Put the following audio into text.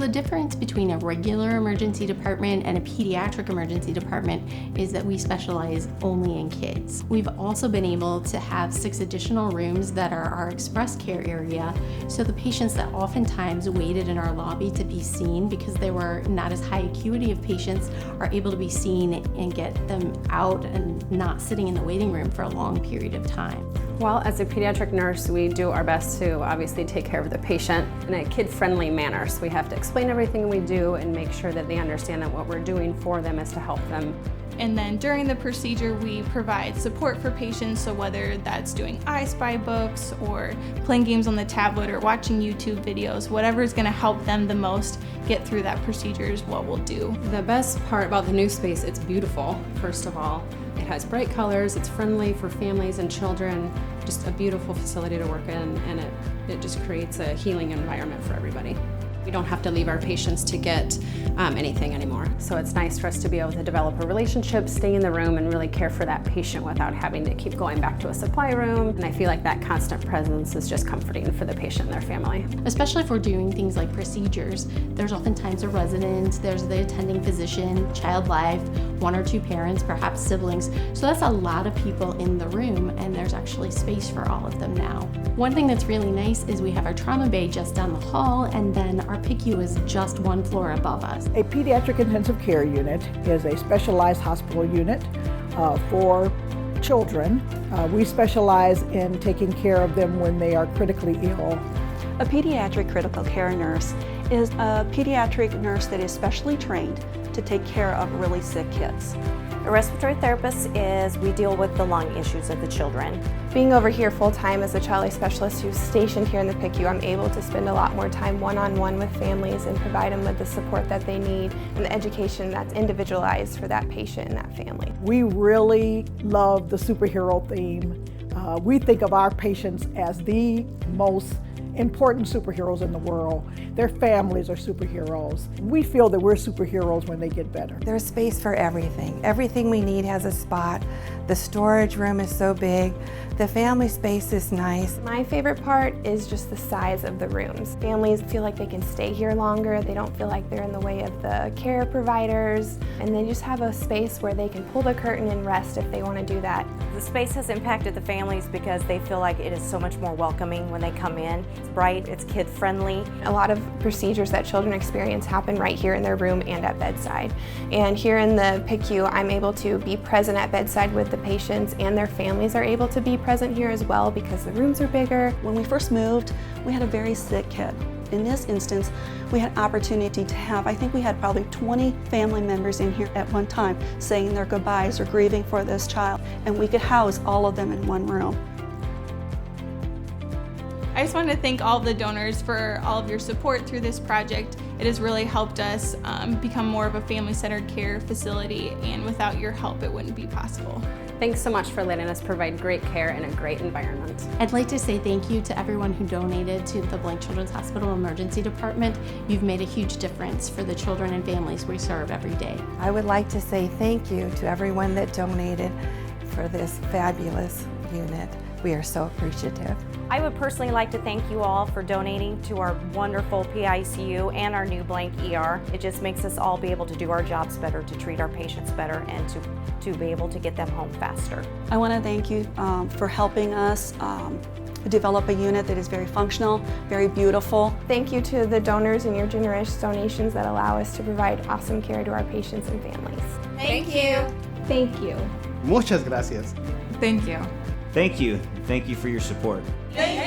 the difference between a regular emergency department and a pediatric emergency department is that we specialize only in kids. We've also been able to have 6 additional rooms that are our express care area, so the patients that oftentimes waited in our lobby to be seen because they were not as high acuity of patients are able to be seen and get them out and not sitting in the waiting room for a long period of time. Well, as a pediatric nurse, we do our best to obviously take care of the patient in a kid-friendly manner. So we have to explain everything we do and make sure that they understand that what we're doing for them is to help them. And then during the procedure, we provide support for patients, so whether that's doing I Spy books or playing games on the tablet or watching YouTube videos, whatever is going to help them the most get through that procedure is what we'll do. The best part about the new space, it's beautiful, first of all. It has bright colors, it's friendly for families and children, just a beautiful facility to work in, and it just creates a healing environment for everybody. We don't have to leave our patients to get anything anymore. So it's nice for us to be able to develop a relationship, stay in the room, and really care for that patient without having to keep going back to a supply room. And I feel like that constant presence is just comforting for the patient and their family. Especially if we're doing things like procedures, there's oftentimes a resident, there's the attending physician, child life, 1 or 2 parents, perhaps siblings. So that's a lot of people in the room, and there's actually space for all of them now. One thing that's really nice is we have our trauma bay just down the hall, and then our PICU is just 1 floor above us. A Pediatric Intensive Care Unit is a specialized hospital unit for children. We specialize in taking care of them when they are critically ill. A pediatric critical care nurse is a pediatric nurse that is specially trained to take care of really sick kids. A respiratory therapist is we deal with the lung issues of the children. Being over here full-time as a child life specialist who's stationed here in the PICU, I'm able to spend a lot more time one-on-one with families and provide them with the support that they need and the education that's individualized for that patient and that family. We really love the superhero theme. We think of our patients as the most important superheroes in the world. Their families are superheroes. We feel that we're superheroes when they get better. There's space for everything. Everything we need has a spot. The storage room is so big. The family space is nice. My favorite part is just the size of the rooms. Families feel like they can stay here longer. They don't feel like they're in the way of the care providers, and they just have a space where they can pull the curtain and rest if they want to do that. The space has impacted the families because they feel like it is so much more welcoming when they come in. It's bright, it's kid-friendly. A lot of procedures that children experience happen right here in their room and at bedside. And here in the PICU, I'm able to be present at bedside with the patients, and their families are able to be present here as well because the rooms are bigger. When we first moved, we had a very sick kid. In this instance, we had opportunity to have, I think we had probably 20 family members in here at one time saying their goodbyes or grieving for this child, and we could house all of them in one room. I just want to thank all of the donors for all of your support through this project. It has really helped us become more of a family-centered care facility, and without your help, it wouldn't be possible. Thanks so much for letting us provide great care in a great environment. I'd like to say thank you to everyone who donated to the Blank Children's Hospital Emergency Department. You've made a huge difference for the children and families we serve every day. I would like to say thank you to everyone that donated for this fabulous unit. We are so appreciative. I would personally like to thank you all for donating to our wonderful PICU and our new Blank ER. It just makes us all be able to do our jobs better, to treat our patients better, and to be able to get them home faster. I want to thank you for helping us develop a unit that is very functional, very beautiful. Thank you to the donors and your generous donations that allow us to provide awesome care to our patients and families. Thank you. Thank you. Muchas gracias. Thank you. Thank you. Thank you for your support. Thank